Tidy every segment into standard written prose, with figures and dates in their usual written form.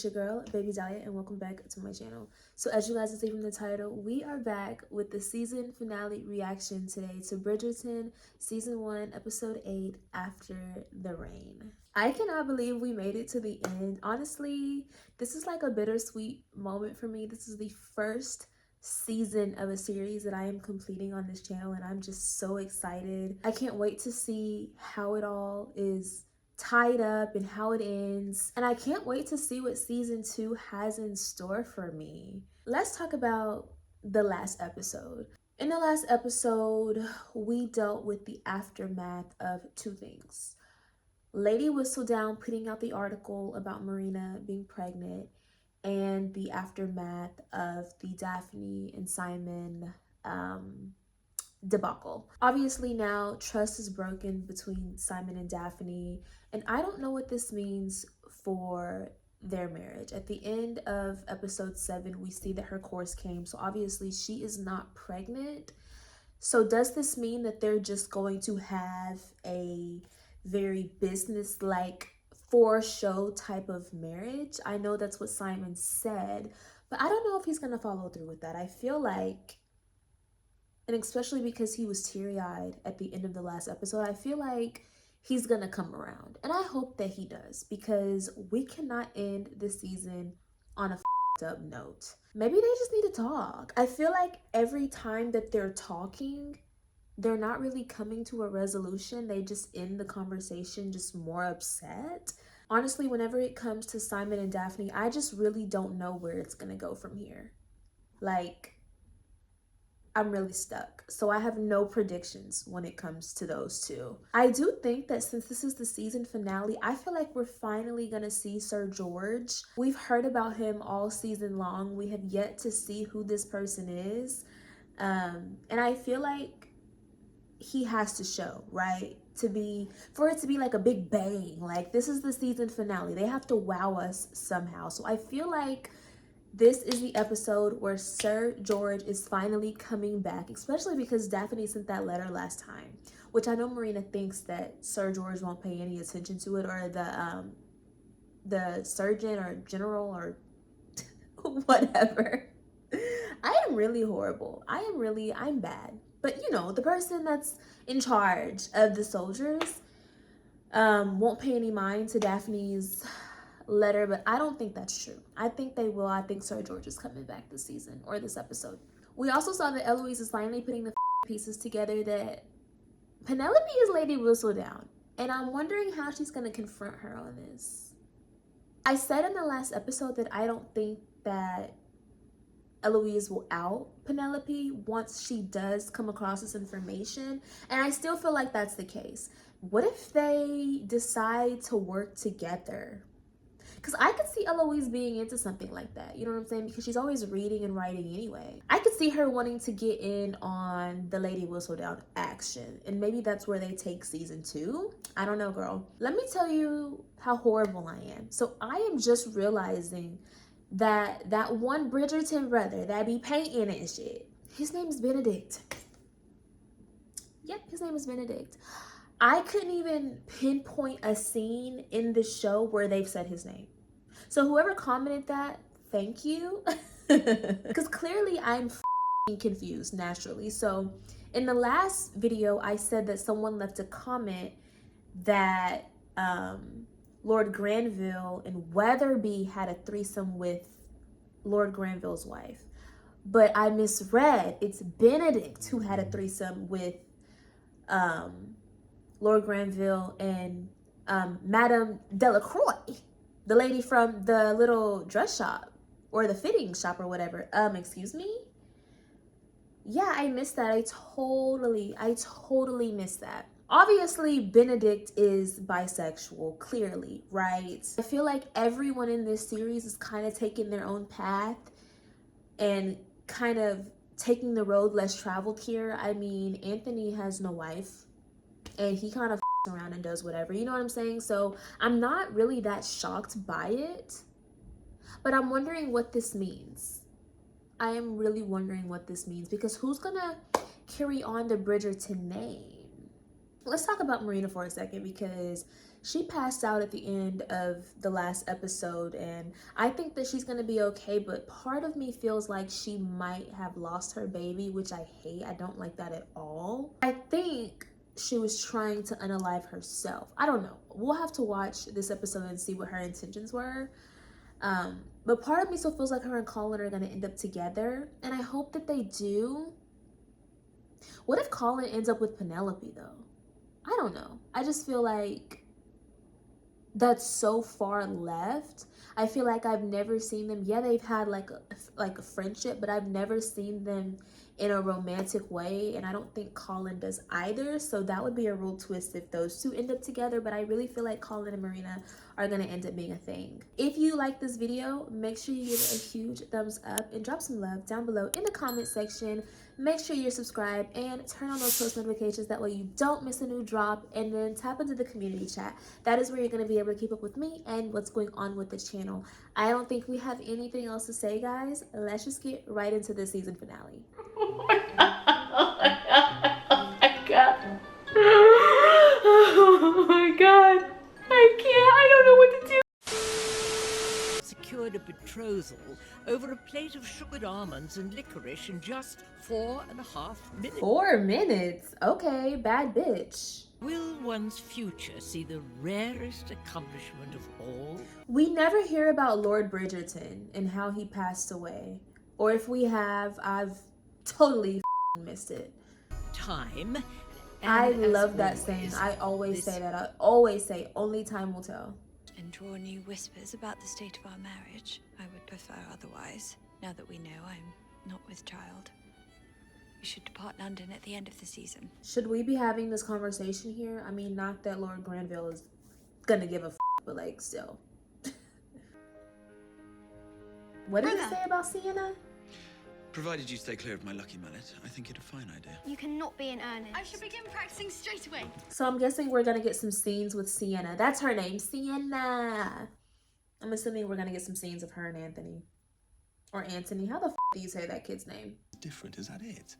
your girl, Baby Dahlia, and welcome back to my channel. So as you guys can see from the title, we are back with the season finale reaction today to Bridgerton Season 1, Episode 8, After the Rain. I cannot believe we made it to the end. Honestly, this is like a bittersweet moment for me. This is the first season of a series that I am completing on this channel, and I'm just so excited. I can't wait to see how it all is tied up and how it ends, and I can't wait to see what season 2 has in store for me. Let's talk about the last episode. In the last episode, we dealt with the aftermath of two things: Lady Whistledown putting out the article about Marina being pregnant, and the aftermath of the Daphne and Simon debacle. Obviously now trust is broken between Simon and Daphne, and I don't know what this means for their marriage. At the end of episode 7, we see that her course came, so obviously she is not pregnant. So does this mean that they're just going to have a very business-like for show type of marriage? I know that's what Simon said, but I don't know if he's gonna follow through with that. I feel like, and especially because he was teary-eyed at the end of the last episode, I feel like he's gonna come around, and I hope that he does, because we cannot end the season on a up note. Maybe they just need to talk. I feel like every time that they're talking, they're not really coming to a resolution. They just end the conversation just more upset. Honestly, whenever it comes to Simon and Daphne, I just really don't know where it's gonna go from here. Like, I'm really stuck. So I have no predictions when it comes to those two. I do think that since this is the season finale, I feel like we're finally gonna see Sir George. We've heard about him all season long. We have yet to see who this person is. And I feel like he has to show, right? For it to be like a big bang. Like, this is the season finale. They have to wow us somehow. So I feel like this is the episode where Sir George is finally coming back, especially because Daphne sent that letter last time, which I know Marina thinks that Sir George won't pay any attention to it, or the surgeon or general or whatever. I am really horrible. I'm bad. But you know, the person that's in charge of the soldiers won't pay any mind to Daphne's letter, but I don't think that's true. I think they will. I think Sir George is coming back this season, or this episode. We also saw that Eloise is finally putting the pieces together that Penelope is Lady Whistledown, and I'm wondering how she's going to confront her on this. I said in the last episode that I don't think that Eloise will out Penelope once she does come across this information, and I still feel like that's the case. What if they decide to work together? Because I could see Eloise being into something like that, you know what I'm saying? Because she's always reading and writing anyway. I could see her wanting to get in on the Lady Whistledown action, and maybe that's where they take season 2. I don't know, girl. Let me tell you how horrible I am. So I am just realizing that one Bridgerton brother that be painting and shit, his name is Benedict. Yep, his name is Benedict. I couldn't even pinpoint a scene in the show where they've said his name. So whoever commented that, thank you. Because clearly I'm confused naturally. So in the last video, I said that someone left a comment that Lord Granville and Weatherby had a threesome with Lord Granville's wife. But I misread. It's Benedict who had a threesome with Lord Granville and Madame Delacroix, the lady from the little dress shop or the fitting shop or whatever. Excuse me? Yeah, I missed that. I totally missed that. Obviously, Benedict is bisexual, clearly, right? I feel like everyone in this series is kind of taking their own path and kind of taking the road less traveled here. I mean, Anthony has no wife, and he kind of around and does whatever, you know what I'm saying? So I'm not really that shocked by it, but I'm wondering what this means. I am really wondering what this means, because who's gonna carry on the Bridgerton name? Let's talk about Marina for a second, because She passed out at the end of the last episode, and I think that she's gonna be okay, but part of me feels like she might have lost her baby, which I hate. I don't like that at all. I think she was trying to unalive herself. I don't know. We'll have to watch this episode and see what her intentions were. But part of me still feels like her and Colin are gonna end up together, and I hope that they do. What if Colin ends up with Penelope though? I don't know. I just feel like that's so far left. I feel like I've never seen them. Yeah, they've had like a friendship, but I've never seen them in a romantic way, and I don't think Colin does either. So that would be a real twist if those two end up together, but I really feel like Colin and Marina are going to end up being a thing. If you like this video, make sure you give it a huge thumbs up and drop some love down below in the comment section. Make sure you're subscribed and turn on those post notifications, that way you don't miss a new drop, and then tap into the community chat. That is where you're going to be able to keep up with me and what's going on with the channel. I don't think we have anything else to say, guys. Let's just get right into the season finale. Oh my god. Oh my god. I can't. I don't know what to do. Secured a betrothal over a plate of sugared almonds and licorice in just 4.5 minutes. 4 minutes? Okay, bad bitch. Will one's future see the rarest accomplishment of all? We never hear about Lord Bridgerton and how he passed away. Or if we have, I've totally missed it. Time. I And as love that always, saying. I always this- say that. I always say, only time will tell. And draw new whispers about the state of our marriage. I would prefer otherwise, now that we know I'm not with child. We should depart London at the end of the season. Should we be having this conversation here? I mean, not that Lord Granville is gonna give a but like, still. What did he Brother. say about Sienna? Provided you stay clear of my lucky mallet, I think it a fine idea. You cannot be in earnest. I should begin practicing straight away. So I'm guessing we're gonna get some scenes with Sienna. That's her name, Sienna. I'm assuming we're gonna get some scenes of her and Anthony. Or Anthony. How the do you say that kid's name? Different, is that it?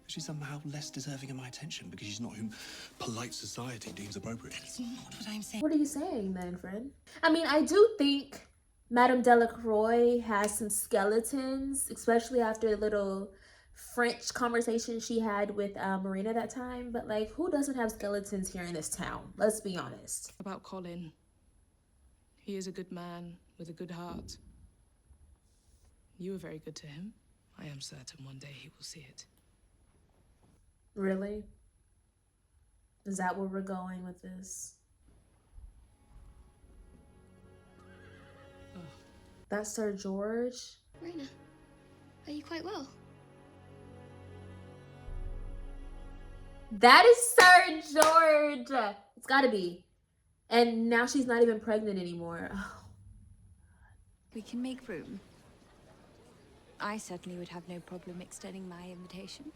She's somehow less deserving of my attention because she's not whom polite society deems appropriate. That's not what I'm saying. What are you saying then, friend? I mean, I do think Madame Delacroix has some skeletons, especially after the little French conversation she had with Marina that time. But like, who doesn't have skeletons here in this town? Let's be honest. About Colin. He is a good man with a good heart. You were very good to him. I am certain one day he will see it. Really? Is that where we're going with this? Oh. That's Sir George. Marina, are you quite well? That is Sir George. It's gotta be. And now she's not even pregnant anymore. Oh. We can make room. I certainly would have no problem extending my invitation,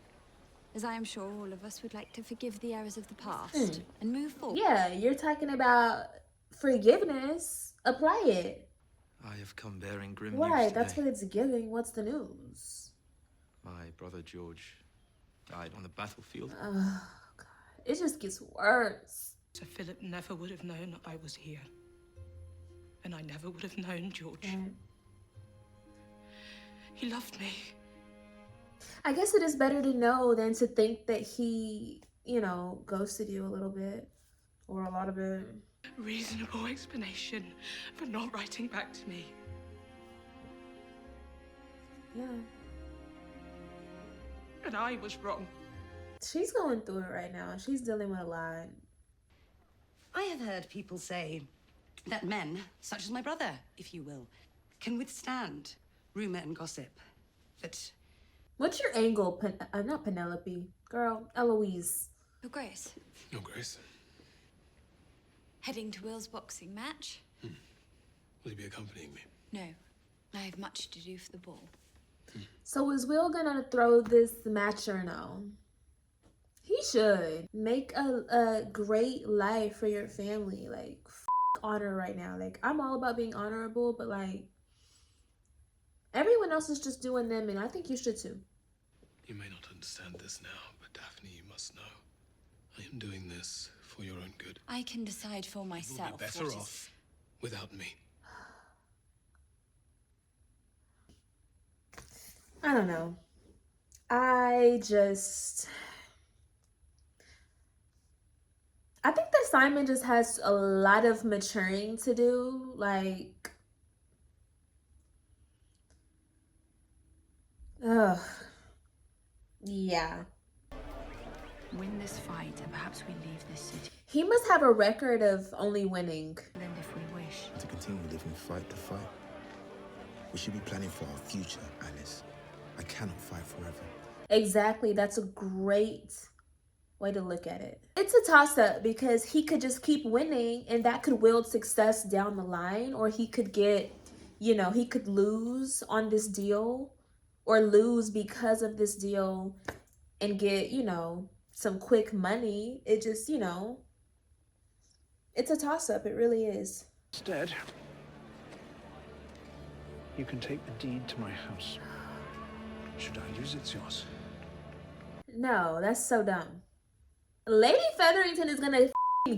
as I am sure all of us would like to forgive the errors of the past and move forward. Yeah, you're talking about forgiveness. Apply it. I have come bearing grim news Right, today. that's what it's giving. What's the news? My brother George died on the battlefield. Oh, God. It just gets worse. Sir Philip never would have known I was here. And I never would have known George. Right. He loved me. I guess it is better to know than to think that he, you know, ghosted you a little bit. Or a lot of it. Reasonable explanation for not writing back to me. Yeah. And I was wrong. She's going through it right now. She's dealing with a lot. I have heard people say that men, such as my brother, if you will, can withstand rumor and gossip. But What's your angle? Not Penelope. Girl, Eloise. Your Grace, No, Grace. heading to Will's boxing match? Will you be accompanying me? No, I have much to do for the ball. So is Will gonna throw this match or no? He should. Make a great life for your family. Like, honor right now. Like, I'm all about being honorable, but like, everyone else is just doing them, and I think you should too. You may not understand this now, but Daphne, you must know. I am doing this for your own good. I can decide for You'll myself. be better off without me. I don't know. I think that Simon just has a lot of maturing to do. Like, ugh. Yeah. Win this fight, and perhaps we leave this city. He must have a record of only winning. And if we wish. To continue living fight to fight. We should be planning for our future, Alice. I cannot fight forever. Exactly. That's a great way to look at it. It's a toss-up because he could just keep winning and that could wield success down the line, or he could get, he could lose on this deal or lose because of this deal and get, some quick money. It just, it's a toss-up. It really is. Instead, you can take the deed to my house. Should I use it, it's yours. No, that's so dumb. Lady Featherington is gonna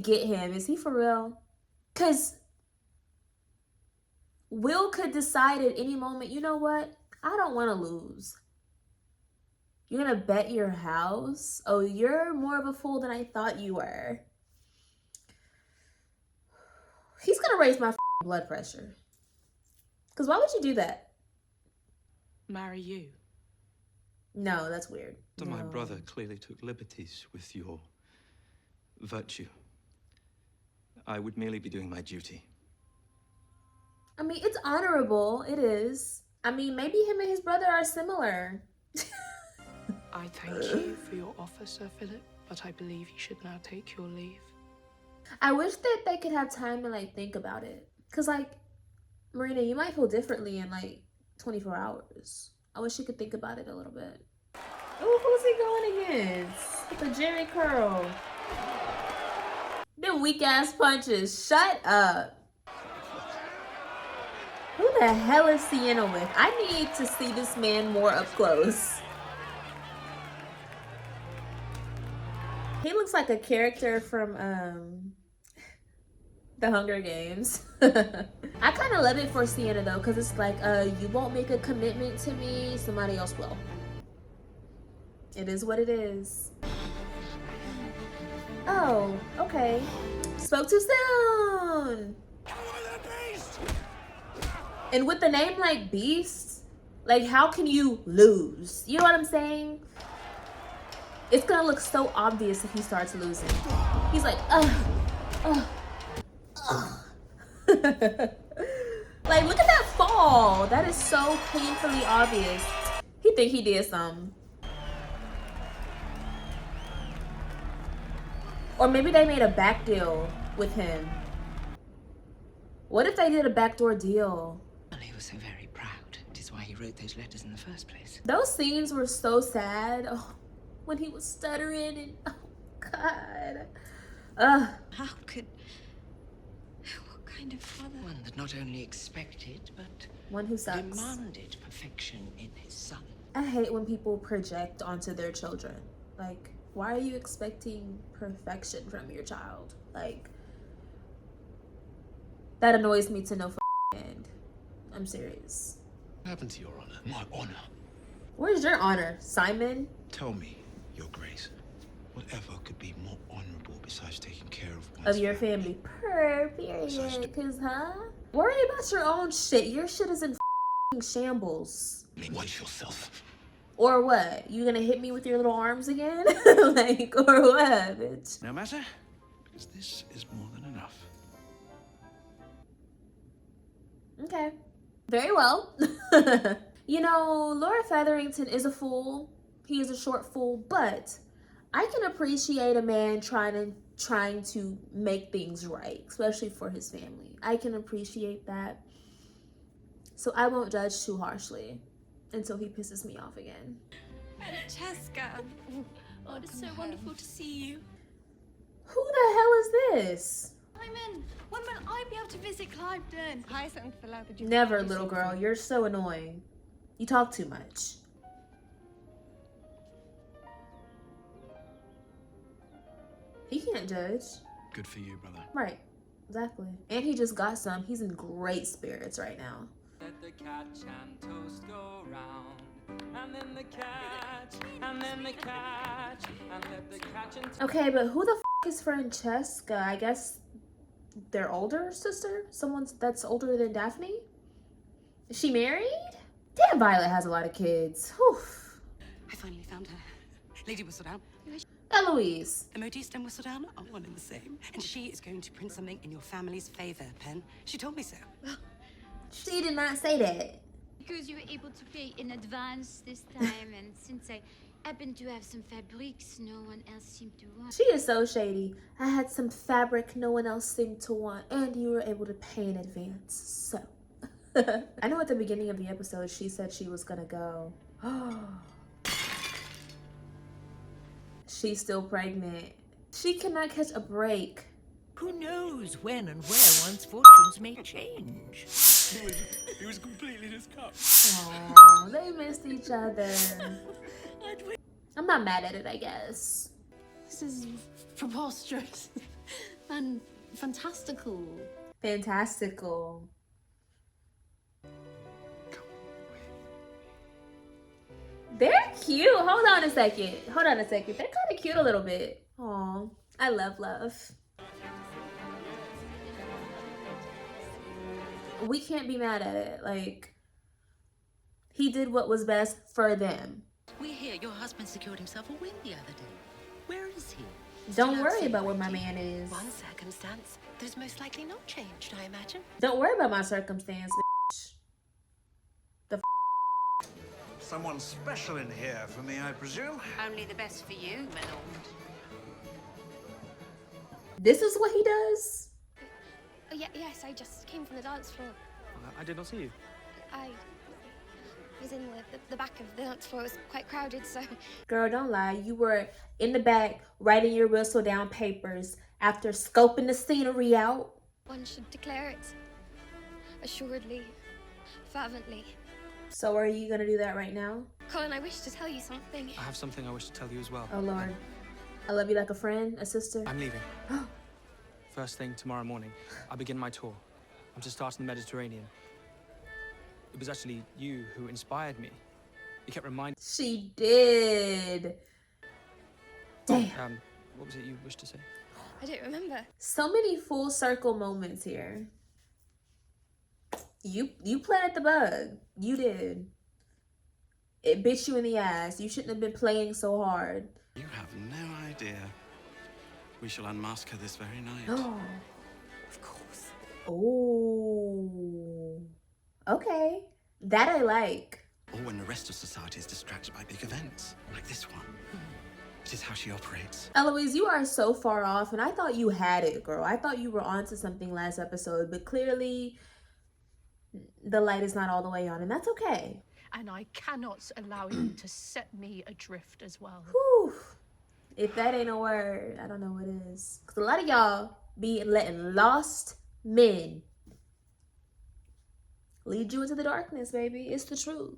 get him. Is he for real? Because Will could decide at any moment, you know what? I don't want to lose. You're gonna bet your house? Oh, you're more of a fool than I thought you were. He's gonna raise my blood pressure. Because why would you do that? Marry you. No, that's weird. So No. my brother clearly took liberties with your virtue. I would merely be doing my duty. I mean, it's honorable. It is. I mean, maybe him and his brother are similar. I thank you for your offer, Sir Philip, but I believe you should now take your leave. I wish that they could have time to think about it. Cause Marina, you might feel differently in 24 hours. I wish you could think about it a little bit. Oh, who's he going against? The Jerry Curl. Them weak ass punches. Shut up. Who the hell is Sienna with? I need to see this man more up close. He looks like a character from The Hunger Games. I kind of love it for Sienna though, because it's like, you won't make a commitment to me, somebody else will. It is what it is. Oh, okay. Spoke too soon. And with the name like Beast, how can you lose? You know what I'm saying? It's gonna look so obvious if he starts losing. He's like, ugh. Look at that fall. That is so painfully obvious. He think he did something. Or maybe they made a back deal with him. What if they did a backdoor deal? Well, he was so very proud. It is why he wrote those letters in the first place. Those scenes were so sad. Oh, when he was stuttering and oh God. How could... What kind of father? One that not only expected, but one who sucks. demanded perfection in his son. I hate when people project onto their children. Why are you expecting perfection from your child? That annoys me to no end. I'm serious. What happened to your honor? My honor. Where's your honor, Simon? Tell me, Your Grace, whatever could be more honorable besides taking care of one's Of your family. Period. Cause, worry about your own shit. Your shit is in shambles. Watch yourself. Or what? You gonna hit me with your little arms again? Or what, bitch? No matter, because this is more than enough. Okay. Very well. Laura Featherington is a fool. He is a short fool, but I can appreciate a man trying to make things right, especially for his family. I can appreciate that. So I won't judge too harshly until he pisses me off again. Francesca! Oh, it's so wonderful to see you. Who the hell is this? Simon, when will I be able to visit Cliveden? Never, little girl. You're so annoying. You talk too much. He can't judge. Good for you, brother. Right. Exactly. And he just got some. He's in great spirits right now. Let the catch and toast go round. And then the catch, and then the catch, and let the catch and Okay, but who the is Francesca? I guess their older sister? Someone that's older than Daphne? Is she married? Damn, Violet has a lot of kids. Whew. I finally found her. Lady Whistledown. Eloise. The modiste and Whistledown are one and the same. And she is going to print something in your family's favor, Pen. She told me so. She did not say that. Because you were able to pay in advance this time, and since I happen to have some fabrics no one else seemed to want. She is so shady. I had some fabric no one else seemed to want, and you were able to pay in advance. So, I know at the beginning of the episode, she said she was gonna go. She's still pregnant. She cannot catch a break. Who knows when and where one's fortunes may change? He was completely just cut. Aww, they missed each other. I'm not mad at it, I guess. This is preposterous and fantastical. Fantastical. They're cute. Hold on a second. They're kind of cute a little bit. Aw, I love love. We can't be mad at it. Like, he did what was best for them. We hear your husband secured himself a win the other day. Where is he? Don't worry about where my man is. One circumstance that is most likely not changed, I imagine. Don't worry about my circumstance, bitch. Someone special in here for me, I presume? Only the best for you, my lord. This is what he does? Oh, yes, I just came from the dance floor. I did not see you. I was in the back of the dance floor. It was quite crowded, so... Girl, don't lie. You were in the back writing your whistle down papers after scoping the scenery out. One should declare it. Assuredly. Fervently. So are you gonna do that right now? Colin, I wish to tell you something. I have something I wish to tell you as well. Oh, Lord. I love you like a friend, a sister. I'm leaving. First thing tomorrow morning, I begin my tour. I'm to start in the Mediterranean. It was actually you who inspired me. You kept reminding... She did. Damn. What was it you wished to say? I don't remember. So many full circle moments here. You planted the bug. You did. It bit you in the ass. You shouldn't have been playing so hard. You have no idea. We shall unmask her this very night. Oh. Of course. Oh. Okay. That I like. Or when the rest of society is distracted by big events, like this one. It is how she operates. Eloise, you are so far off, and I thought you had it, girl. I thought you were onto something last episode, but clearly the light is not all the way on, and that's okay. And I cannot allow you to set me adrift as well. Whew. If that ain't a word, I don't know what is. Because a lot of y'all be letting lost men lead you into the darkness, baby. It's the truth.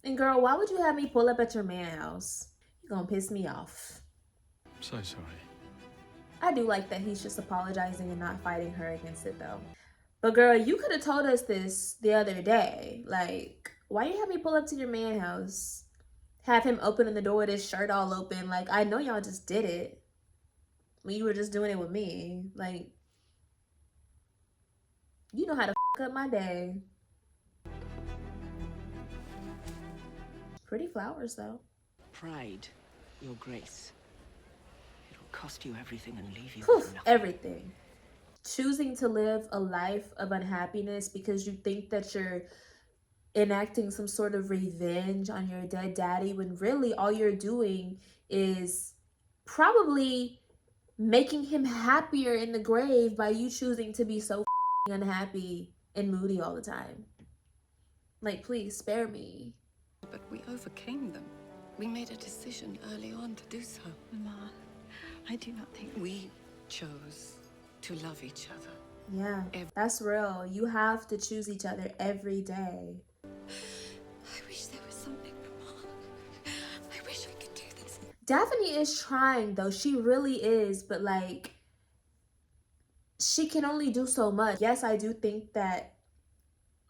And girl, why would you have me pull up at your man house? You're gonna piss me off. So sorry. I do like that he's just apologizing and not fighting her against it, though. But girl, you could have told us this the other day. Like, why you have me pull up to your man house? Have him opening the door with his shirt all open. Like, I know y'all just did it. When you were just doing it with me. Like, you know how to f up my day. Pretty flowers, though. Pride, your grace. It'll cost you everything and leave you Whew, with nothing. everything. Choosing to live a life of unhappiness because you think that you're enacting some sort of revenge on your dead daddy, when really all you're doing is probably making him happier in the grave by you choosing to be so unhappy and moody all the time. Like, please spare me. But we overcame them. We made a decision early on to do so. Ma, I do not think... We chose to love each other. Yeah, that's real. You have to choose each other every day. I wish there was something, Mama. I wish I could do this. Daphne is trying though. She really is, but like she can only do so much. Yes, I do think that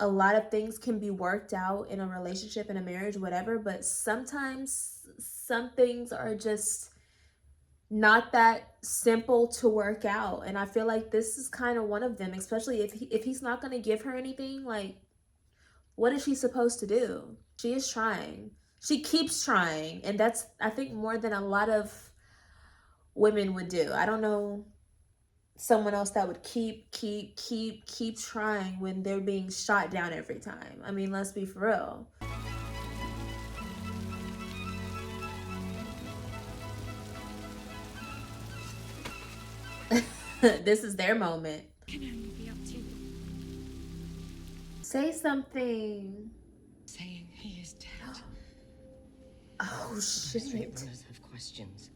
a lot of things can be worked out in a relationship, in a marriage, whatever, but sometimes some things are just not that simple to work out. And I feel like this is kind of one of them, especially if he's not going to give her anything. Like, what is she supposed to do? She is trying. She keeps trying, and that's, I think, more than a lot of women would do. I don't know someone else that would keep trying when they're being shot down every time. I mean, let's be for real. This is their moment. Can only be up to you. Say something. Saying he is dead. Oh shit. Runners have questions.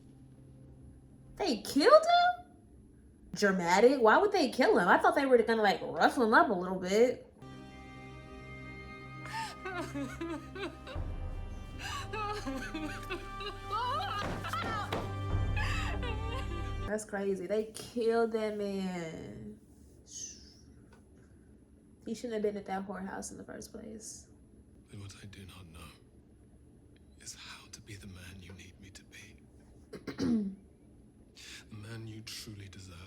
They killed him? Dramatic. Why would they kill him? I thought they were gonna like rough him up a little bit. That's crazy. They killed that man. He shouldn't have been at that whorehouse in the first place. But what I do not know is how to be the man you need me to be. The man you truly deserve.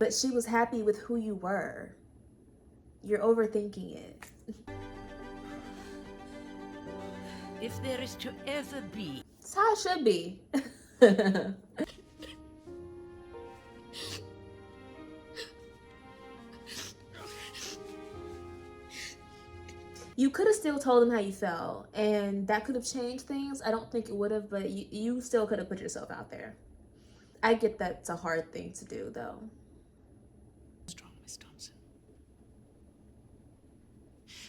But she was happy with who you were. You're overthinking it. If there is to ever be... That's how it should be. You could have still told him how you felt, and that could have changed things. I don't think it would have, but you still could have put yourself out there. I get that's a hard thing to do, though. Strong, Miss Thompson.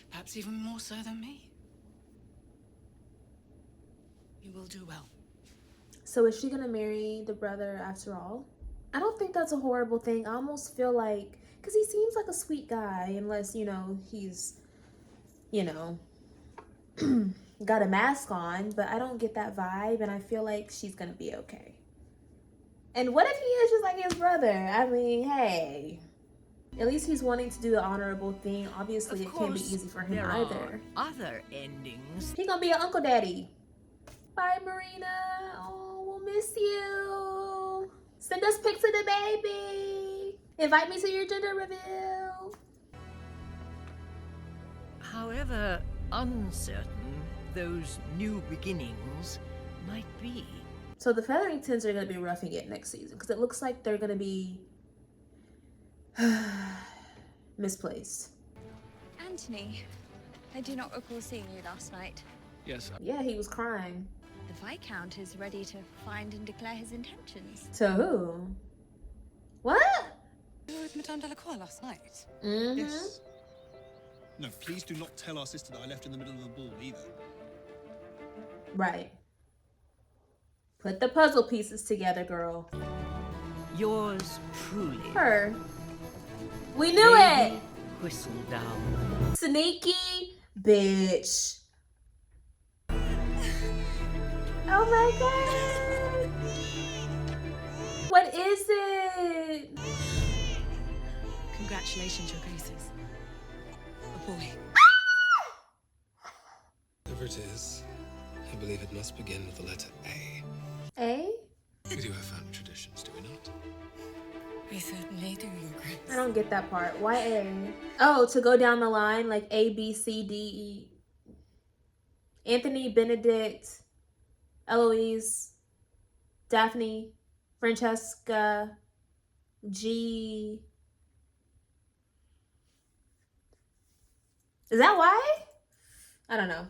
Perhaps even more so than me. You will do well. So is she gonna marry the brother after all? I don't think that's a horrible thing. I almost feel like, because he seems like a sweet guy, unless, you know, he's, you know, got a mask on, but I don't get that vibe, and I feel like she's gonna be okay. And what if he is just like his brother? I mean, hey, at least he's wanting to do the honorable thing. Obviously, it can't be easy for him there either. Are other endings. He gonna be an uncle daddy. Bye, Marina. Oh, we'll miss you. Send us pics of the baby. Invite me to your gender reveal. However uncertain those new beginnings might be. So the Featheringtons are going to be roughing it next season because it looks like they're going to be misplaced. Anthony, I do not recall seeing you last night. Yes. Yeah, he was crying. The Viscount is ready to find and declare his intentions. To who? What? You were with Madame Delacroix last night? Mm-hmm. Yes. No, please do not tell our sister that I left in the middle of the ball either. Right. Put the puzzle pieces together, girl. Yours truly. Her. We knew Baby it! Whistle down. Sneaky bitch. Oh my god! What is it? Congratulations, Your Graces. A boy. Whatever it is, I believe it must begin with the letter A. A? We do have family traditions, do we not? We certainly do, Your Grace. I don't get that part. Why A? Oh, to go down the line, like A, B, C, D, E. Anthony, Benedict, Eloise, Daphne, Francesca, G. Is that why? I don't know.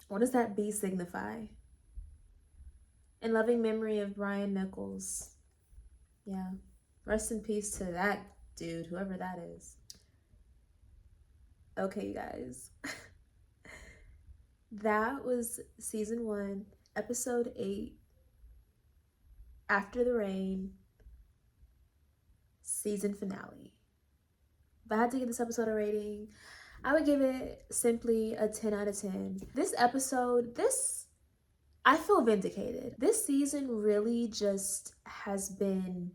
What does that B signify? In loving memory of Brian Nichols. Yeah. Rest in peace to that dude, whoever that is. Okay, you guys. That was season 1, episode 8, After the Rain, season finale. If I had to give this episode a rating, I would give it simply a 10 out of 10. This episode, I feel vindicated. This season really just has been,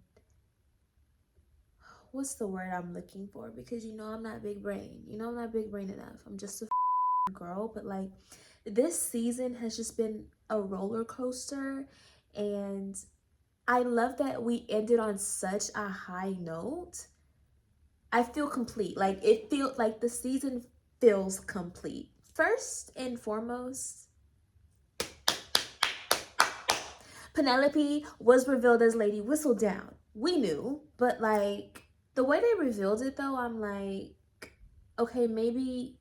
what's the word I'm looking for? Because you know I'm not big brain. You know I'm not big brain enough. I'm just a girl. But like, this season has just been a roller coaster. And I love that we ended on such a high note. I feel complete. Like, it feels like the season feels complete. First and foremost, Penelope was revealed as Lady Whistledown. We knew, but like the way they revealed it though, I'm like, okay, maybe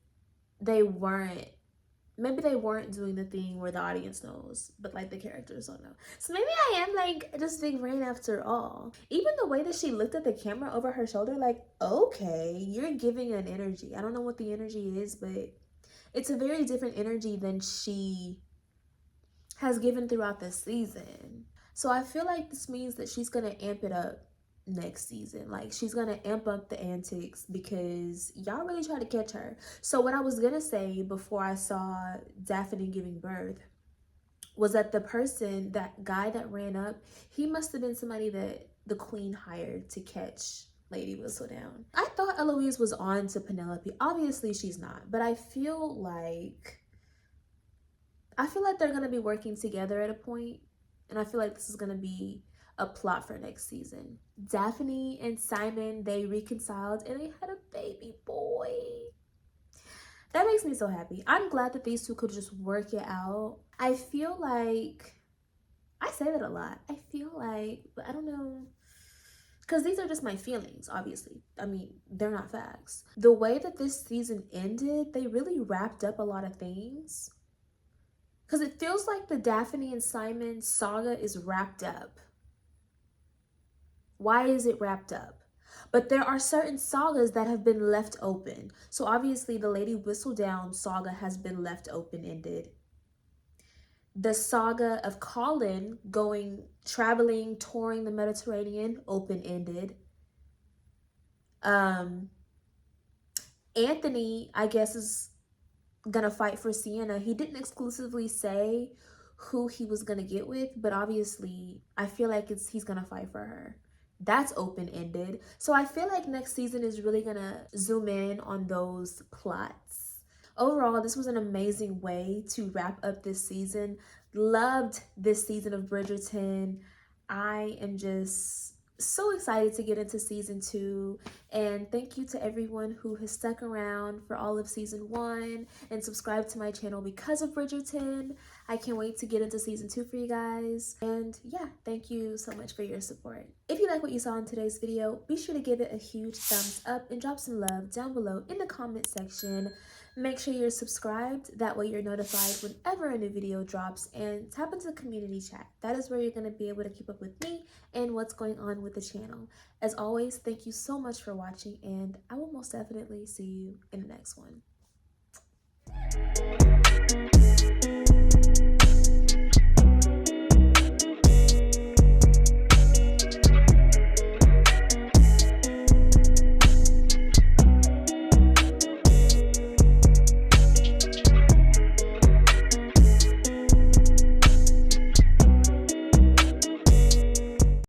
they weren't doing the thing where the audience knows, but like the characters don't know. So maybe I am like just big brain after all. Even the way that she looked at the camera over her shoulder, like, okay, you're giving an energy. I don't know what the energy is, but it's a very different energy than she has given throughout the season. So I feel like this means that she's gonna amp it up next season. Like, she's gonna amp up the antics because y'all really try to catch her. So what I was gonna say before I saw Daphne giving birth was that that guy that ran up, he must have been somebody that the queen hired to catch Lady Whistledown. I thought Eloise was on to Penelope. Obviously she's not, but I feel like they're gonna be working together at a point, and I feel like this is gonna be a plot for next season. Daphne and Simon, they reconciled and they had a baby boy. That makes me so happy. I'm glad that these two could just work it out. I feel like, I say that a lot. I feel like, but I don't know, because these are just my feelings, obviously. I mean, they're not facts. The way that this season ended, they really wrapped up a lot of things. Because it feels like the Daphne and Simon saga is wrapped up. Why is it wrapped up? But there are certain sagas that have been left open. So obviously the Lady Whistledown saga has been left open-ended. The saga of Colin traveling, touring the Mediterranean, open-ended. Anthony, I guess, is gonna fight for Sienna. He didn't exclusively say who he was gonna get with, but obviously I feel like he's gonna fight for her. That's open-ended. So I feel like next season is really gonna zoom in on those plots. Overall, this was an amazing way to wrap up this season. Loved this season of Bridgerton. I am just so excited to get into season 2, and thank you to everyone who has stuck around for all of season 1 and subscribed to my channel because of Bridgerton. I can't wait to get into season 2 for you guys, and yeah, thank you so much for your support. If you like what you saw in today's video, be sure to give it a huge thumbs up and drop some love down below in the comment section. Make sure you're subscribed, that way you're notified whenever a new video drops, and tap into the community chat. That is where you're going to be able to keep up with me and what's going on with the channel. As always, thank you so much for watching, and I will most definitely see you in the next one.